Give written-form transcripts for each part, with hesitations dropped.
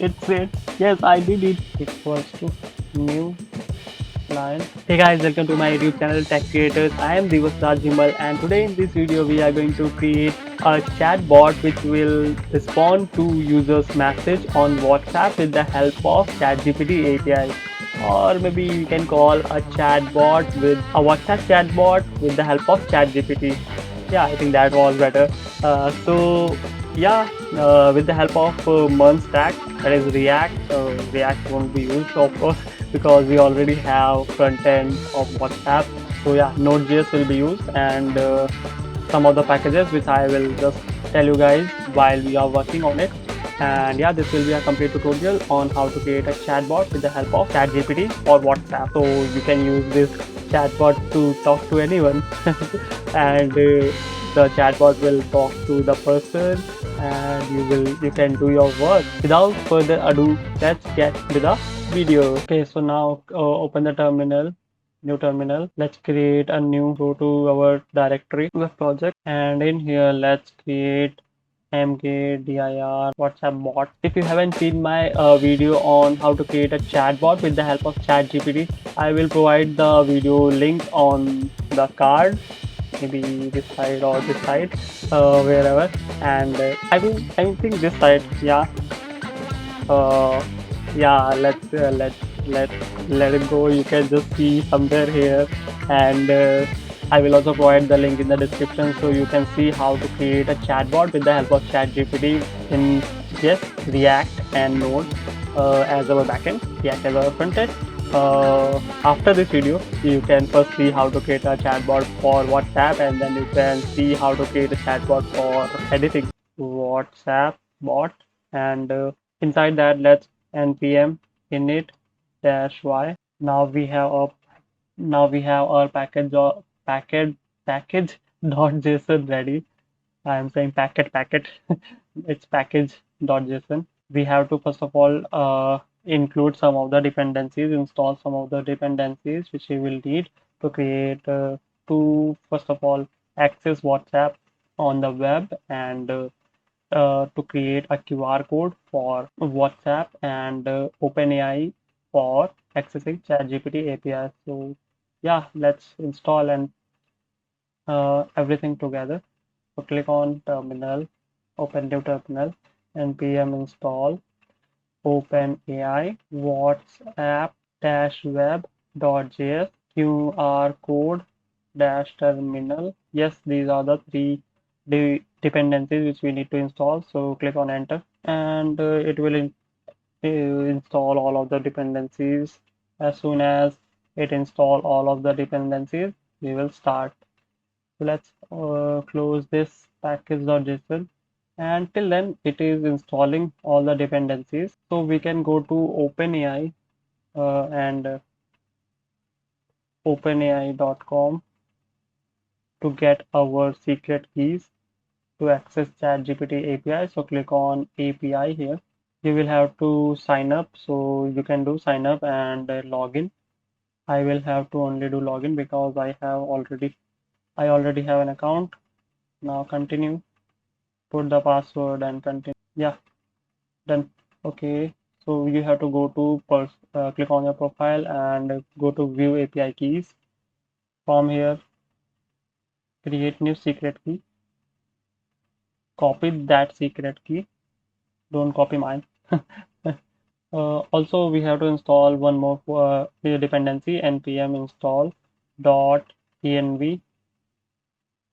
It's it. Yes, I did it. Equals to new client. Hey guys, welcome to my YouTube channel Tech Creators. I am Divas Rajimal, and today in this video we are going to create a chatbot which will respond to users' message on WhatsApp with the help of ChatGPT API. Or maybe you can call a chatbot with a WhatsApp chatbot with the help of ChatGPT. Yeah, I think that was better. With the help of Merge stack, that is React. React won't be used, of course, because we already have front end of WhatsApp. So yeah, Node.js will be used, and some of the packages which I will just tell you guys while we are working on it. And yeah, this will be a complete tutorial on how to create a chatbot with the help of ChatGPT or WhatsApp. So you can use this chatbot to talk to anyone, and the chatbot will talk to the person, and you can do your work. Without further ado, let's get to the video. Okay, so now open the terminal, new terminal. Let's create a new, go to our directory, to the project, and in here let's create mkdir WhatsApp bot. If you haven't seen my video on how to create a chatbot with the help of ChatGPT, I will provide the video link on the card, maybe this side or this side, wherever. And I think this side, yeah. uh, yeah, let it go. You can just see somewhere here, and I will also provide the link in the description so you can see how to create a chatbot with the help of ChatGPT in just React and Node as our backend, React as our frontend. After this video, you can first see how to create a chatbot for WhatsApp, and then you can see how to create a chatbot for anything. WhatsApp bot, and inside that let's npm init dash y. Now we have our package.json ready. I am saying packet. It's package.json. We have to first of all include some of the dependencies, install some of the dependencies which we will need to create to first of all access WhatsApp on the web, and to create a QR code for WhatsApp, and OpenAI for accessing ChatGPT API. So yeah, let's install and everything together. So click on terminal, open new terminal, npm install OpenAI WhatsApp dash web.js QR code dash terminal. Yes, these are the three dependencies which we need to install. So click on enter, and it will install all of the dependencies. As soon as it install all of the dependencies, we will start. So let's close this package.json, and till then it is installing all the dependencies. So we can go to OpenAI and openai.com to get our secret keys to access ChatGPT API. So click on API here. You will have to sign up. So you can do sign up and log in. I will have to only do login because I already have an account. Now continue. Put the password and continue. Yeah, done. Okay. So you have to go to click on your profile and go to view API keys. From here, create new secret key. Copy that secret key. Don't copy mine. Also, we have to install one more dependency, npm install dot env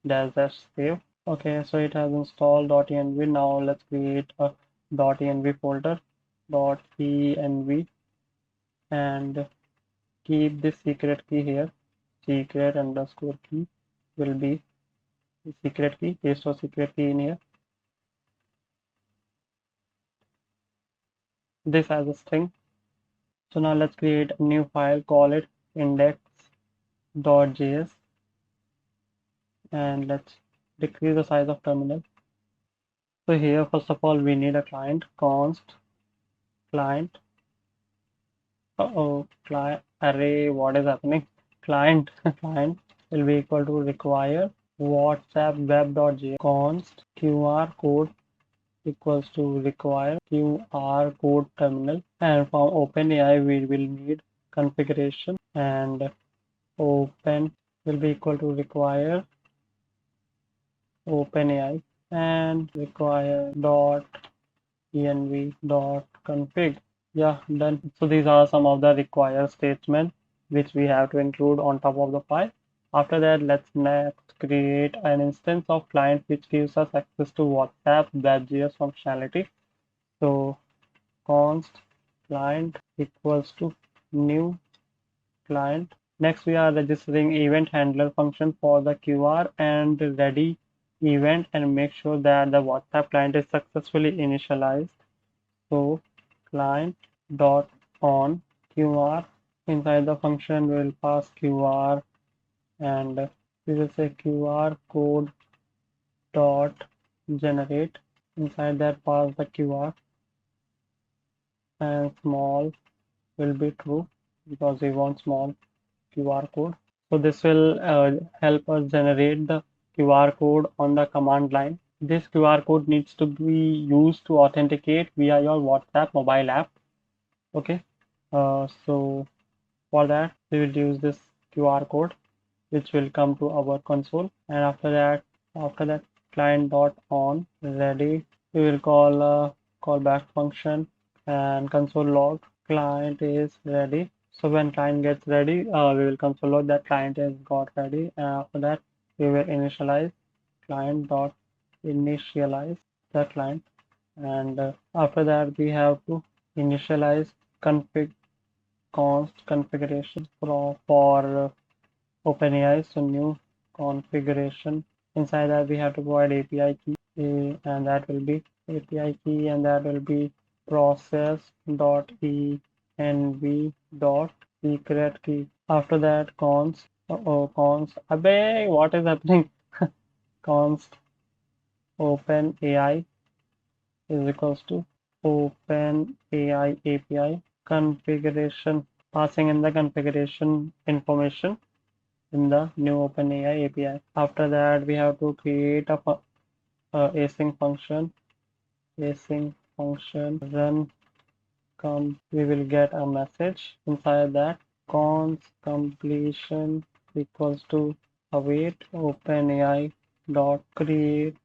dash save. Okay, so it has installed .env. Now let's create a .env folder, .env, and keep this secret key here. Secret underscore key will be the secret key. Paste our secret key in here. This as a string. So now let's create a new file, call it index.js, and let's decrease the size of terminal. So here, first of all, we need a client, const client. Client array, what is happening? Client client will be equal to require WhatsApp web.js const QR code equals to require QR code terminal, and from OpenAI we will need configuration, and open will be equal to require OpenAI and require dot env dot config. Yeah, done. So these are some of the required statements which we have to include on top of the file. After that, let's next create an instance of client which gives us access to WhatsApp web.js functionality. So const client equals to new client. Next, we are registering event handler function for the QR and ready event, and make sure that the WhatsApp client is successfully initialized. So client dot on QR. Inside the function we will pass QR, and we will say QR code dot generate. Inside that pass the QR, and small will be true because we want small QR code. So this will help us generate the QR code on the command line. This QR code needs to be used to authenticate via your WhatsApp mobile app. Okay, so for that we will use this QR code, which will come to our console, and after that client dot on ready, we will call a callback function and console log client is ready. So when client gets ready, we will console log that client has got ready, and after that we will initialize client dot initialize the client, and after that we have to initialize config const configuration for OpenAI. So new configuration. Inside that we have to provide API key, and that will be API key, and that will be process dot env dot secret key. After that const. Abe, what is happening? Const OpenAI is equals to OpenAI API configuration, passing in the configuration information in the new OpenAI API. After that, we have to create a async function run we will get a message inside that const completion equals to await OpenAI dot create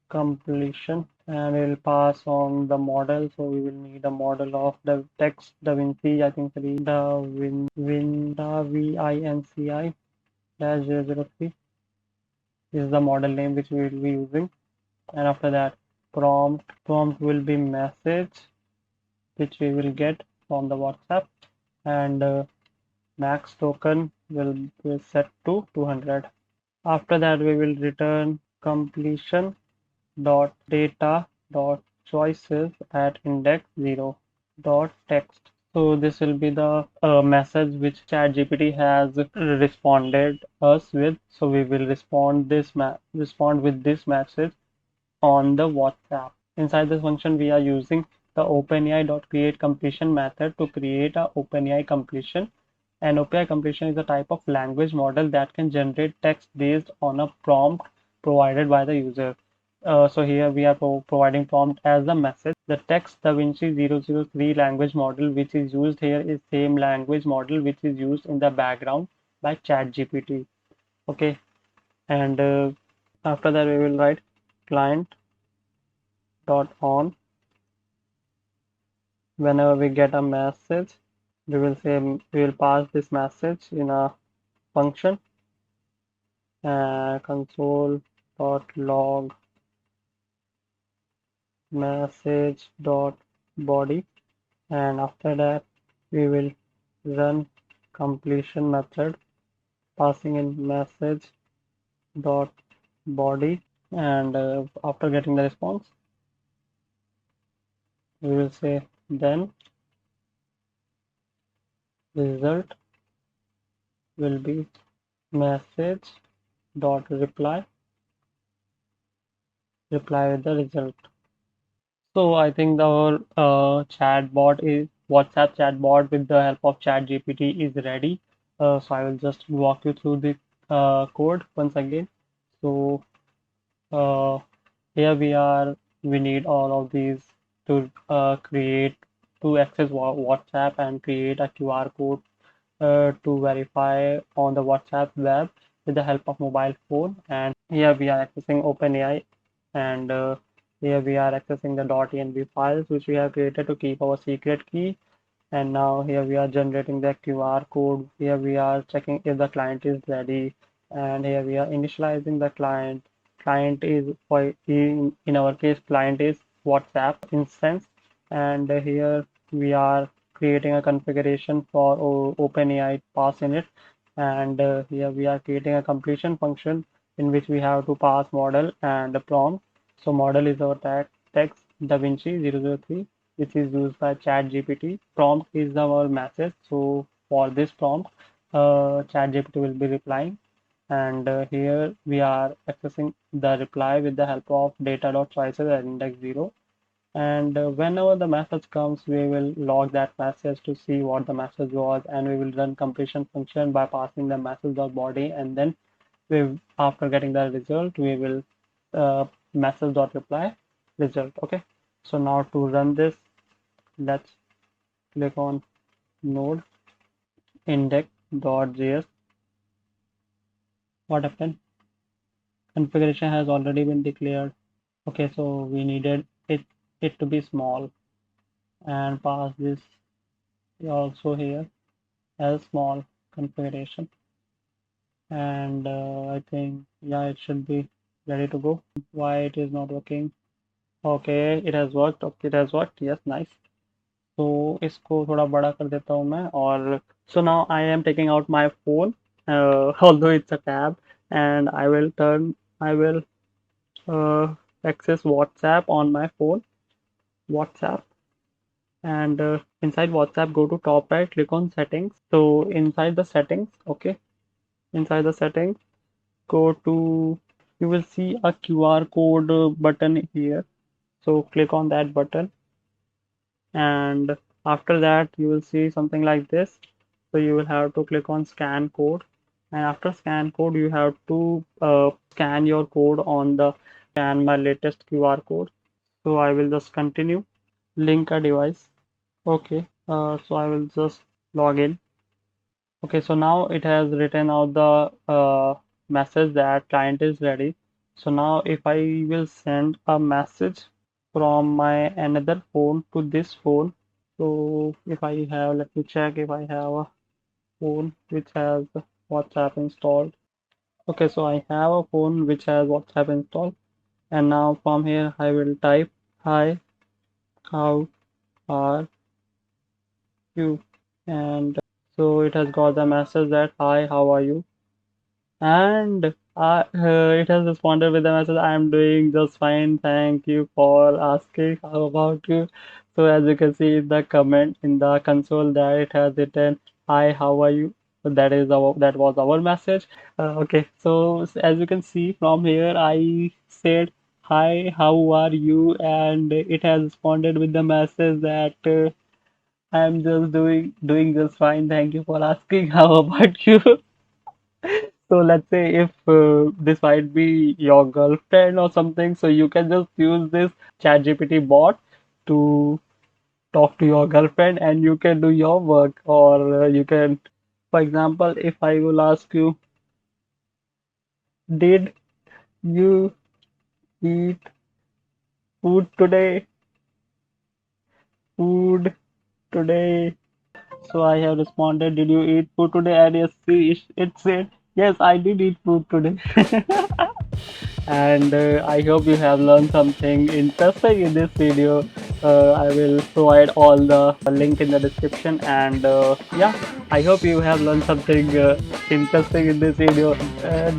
completion, and we'll pass on the model. So we will need a model of the text DaVinci, I think DaVinci dash 003 is the model name which we will be using. And after that, prompt will be message which we will get from the WhatsApp, and max token will be set to 200. After that, we will return completion dot data dot choices at index 0 dot text. So this will be the message which ChatGPT has responded us with. So we will respond with this message on the WhatsApp. Inside this function, we are using the OpenAI.createCompletion method to create a OpenAI completion. And OpenAI completion is a type of language model that can generate text based on a prompt provided by the user. So here we are providing prompt as the message. The text DaVinci 003 language model which is used here is same language model which is used in the background by ChatGPT. Okay, and after that we will write client dot on. Whenever we get a message, we will pass this message in a function, console dot log message dot body, and after that we will run completion method passing in message dot body, and after getting the response we will say then result will be message dot reply with the result. So I think our WhatsApp chatbot with the help of ChatGPT is ready. So I will just walk you through the code once again. So uh, here we are we need all of these to create to access WhatsApp and create a QR code to verify on the WhatsApp web with the help of mobile phone. And here we are accessing OpenAI, and here we are accessing the .env files which we have created to keep our secret key. And now here we are generating the QR code. Here we are checking if the client is ready, and here we are initializing the client. Client is for in our case client is WhatsApp instance, and here we are creating a configuration for OpenAI pass in it, and here we are creating a completion function in which we have to pass model and the prompt. So model is our text DaVinci 003, which is used by ChatGPT. Prompt is our message. So for this prompt, ChatGPT will be replying. And here we are accessing the reply with the help of data.choices at index 0. And whenever the message comes, we will log that message to see what the message was, and we will run completion function by passing the message.body, and then after getting the result, we will message.reply result. Okay, so now to run this, let's click on node index.js. What happened? Configuration has already been declared. Okay, so we needed it to be small and pass this also here as small configuration. And I think, yeah, it should be ready to go. Why it is not working? Okay, it has worked. Okay, it has worked. Yes, nice. तो इसको थोड़ा बड़ा कर देता हूँ मैं और so now I am taking out my phone, although it's a tab, and I will access WhatsApp on my phone. WhatsApp, and inside WhatsApp, go to top right, click on settings. So inside the settings, okay, inside the settings, go to, you will see a QR code button here. So click on that button, and after that you will see something like this. So you will have to click on scan code, and after scan code you have to scan your code on the scan my latest QR code. So I will just continue. Link a device. Okay, so I will just log in. Okay, so now it has written out the message that client is ready. So now if I will send a message from my another phone to this phone, so if I have, let me check if I have a phone which has WhatsApp installed. Okay, so I have a phone which has WhatsApp installed, and now from here I will type, hi, how are you? And so it has got the message that, hi, how are you? And it has responded with a message, I am doing just fine, thank you for asking, how about you? So as you can see in the comment in the console that it has written, hi, how are you? So that was our message. Okay, so as you can see from here, I said, hi, how are you? And it has responded with the message that I'm just doing just fine, thank you for asking, how about you? So let's say if this might be your girlfriend or something, so you can just use this ChatGPT bot to talk to your girlfriend, and you can do your work. Or you can, for example, if I will ask you, did you eat food today? Food today. So I have responded, did you eat food today? And yes, see, it said, yes, I did eat food today. And I hope you have learned something interesting in this video. I will provide all the link in the description, and yeah, I hope you have learned something interesting in this video.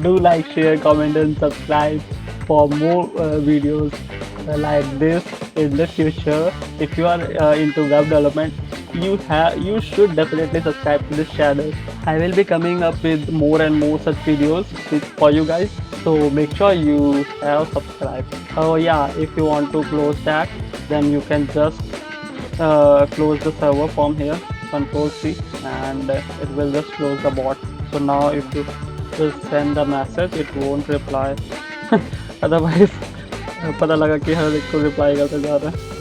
Do like, share, comment, and subscribe for more videos like this in the future. If you are into web development, you should definitely subscribe to this channel. I will be coming up with more and more such videos for you guys, so make sure you have subscribed. Oh yeah, if you want to close that, then you can just close the server from here, control C, and it will just close the bot. So now if you will send the message, it won't reply. Otherwise पता लगा कि हर एक को reply करते जा रहा है।